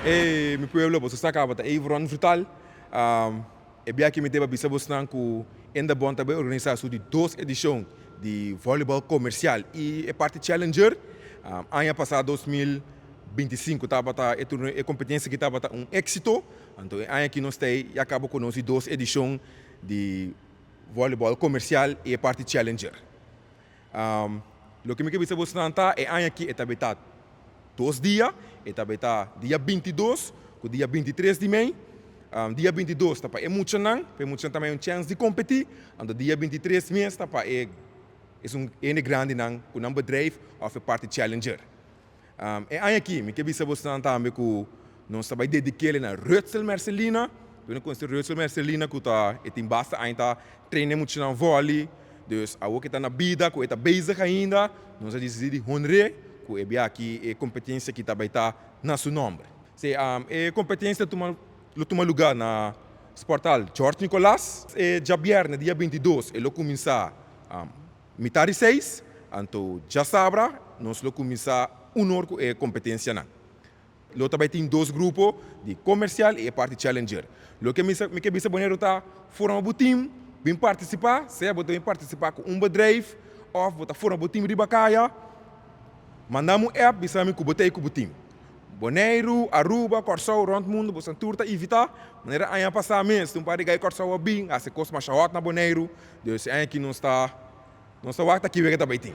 Mi pueblo, você está acabando aí Ron Frutal. É bem que me teve bisa buscar que ainda bom também organizar de duas edições de voleibol comercial e é parte Challenger. Ano passado 2025 estava a competência que estava um êxito. Então ano que nós temos e acaba com nós duas edições de voleibol comercial e a parte Challenger. O que me quer buscar é ano que está 2 dias, está dia 22, com dia 23 de maio. Dia 22 tá é muito também uma chance de competir. E dia 23 mês tá é grande não com um bedrijf of a parte challenger. Aqui me quer saber também que nós estamos dedicados na Rutzel Marcelina. Toen com Rutzel Marcelina que tá tem basta ainda treina muito na vôlei. Dus a que está na vida, que está bezig ainda, nós decidimos honrar que é aqui a competência que também está na seu nome. Se a competência toma lugar na Sportal Jorge Nicolás, já viernes, dia 22, ele começa metade 6, então já sabe, nós vamos começar a competência. Ele também tem dois grupos, de comercial e a parte challenger. O que me quer dizer está fora do time, vem participar, se você vem participar com um bedrijf, ou você fora do time de Bacaia, mandamos app, bisamos que botei com o time. Bonaire, Aruba, Corsau, rond mundo, você turta evitar. Maneira aí passar mês, tu pode ganhar Corsau a bem, a se cosma chawat na Bonaire, Deus é que não está aqui vem também tem.